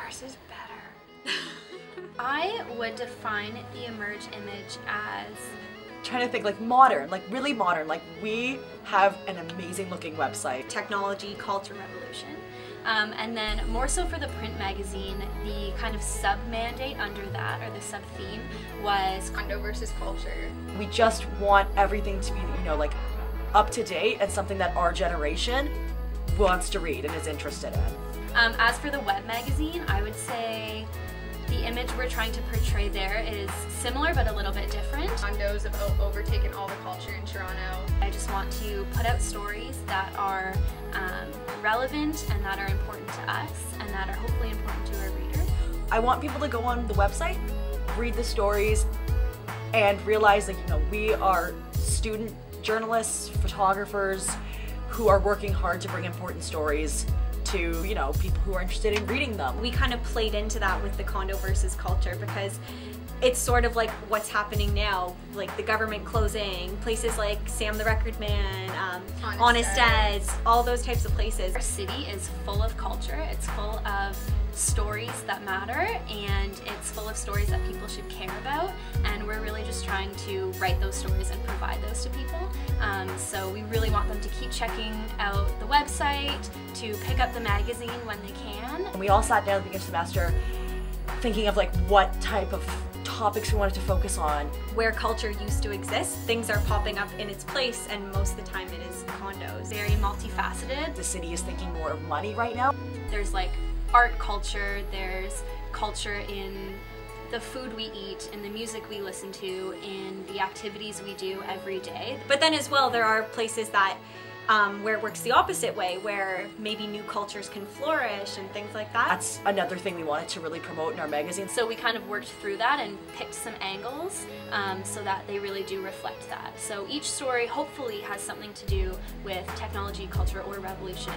Ours is better. I would define the Emerge image as trying to think like modern, like really modern. Like we have an amazing looking website. technology, culture, revolution. And then more so for the print magazine, the kind of sub-mandate under that, or the sub-theme, was Condo versus culture. We just want everything to be, you know, like up to date and something that our generation wants to read and is interested in. As for the web magazine, I would say the image we're trying to portray there is similar but a little bit different. Condos have overtaken all the culture in Toronto. I just want to put out stories that are relevant and that are important to us and that are hopefully important to our readers. I want people to go on the website, read the stories, and realize that, you know, we are student journalists, photographers who are working hard to bring important stories to, you know, people who are interested in reading them. We kind of played into that with the condo versus culture because it's sort of like what's happening now, like the government closing, places like Sam the Record Man, Honest Eds, all those types of places. Our city is full of culture, it's full of stories that matter, and it's full of stories that people should care about, and we're really just trying to write those stories and provide those to people. So we really want them to keep checking out the website, to pick up the magazine when they can. And we all sat down at the beginning of the semester thinking of like what type of topics we wanted to focus on. Where culture used to exist, things are popping up in its place, and most of the time it is condos. Very multifaceted. The city is thinking more of money right now. There's like art culture, there's culture in the food we eat, in the music we listen to, in the activities we do every day. But then as well, there are places that where it works the opposite way, where maybe new cultures can flourish and things like that. That's another thing we wanted to really promote in our magazine. So we kind of worked through that and picked some angles so that they really do reflect that. So each story hopefully has something to do with technology, culture, or revolution,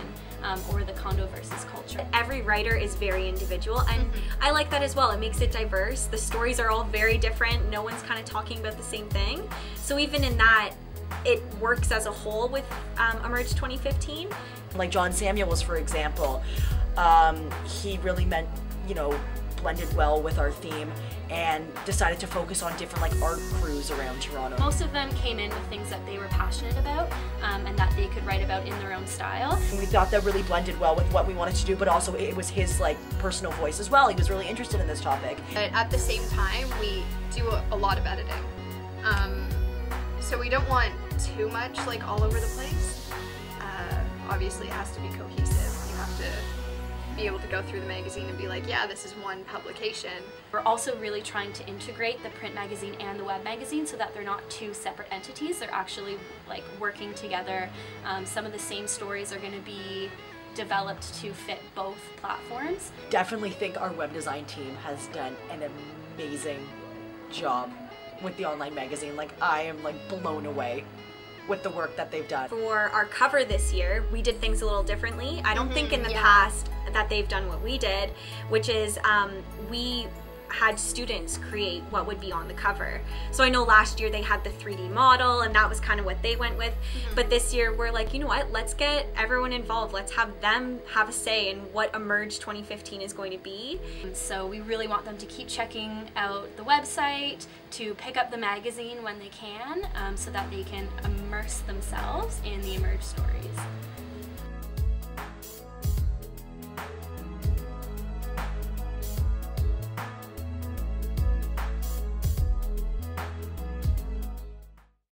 or the condo versus culture. Every writer is very individual, and I like that as well. It makes it diverse. The stories are all very different. No one's kind of talking about the same thing. So even in that, it works as a whole with Emerge 2015. Like John Samuels, for example, he really meant, you know, blended well with our theme and decided to focus on different like art crews around Toronto. Most of them came in with things that they were passionate about and that they could write about in their own style. And we thought that really blended well with what we wanted to do, but also it was his like personal voice as well. He was really interested in this topic. But at the same time, we do a lot of editing. So we don't want too much like all over the place. Obviously it has to be cohesive. You have to be able to go through the magazine and be like, yeah, this is one publication. We're also really trying to integrate the print magazine and the web magazine so that they're not two separate entities. They're actually like working together. Some of the same stories are going to be developed to fit both platforms. Definitely think our web design team has done an amazing job with the online magazine. Like I am like blown away with the work that they've done. For our cover this year, we did things a little differently. I don't think in the past that they've done what we did, which is we had students create what would be on the cover. So I know last year they had the 3D model and that was kind of what they went with, but this year we're like, you know what, let's get everyone involved. Let's have them have a say in what Emerge 2015 is going to be. So we really want them to keep checking out the website, to pick up the magazine when they can, so that they can immerse themselves in the Emerge stories.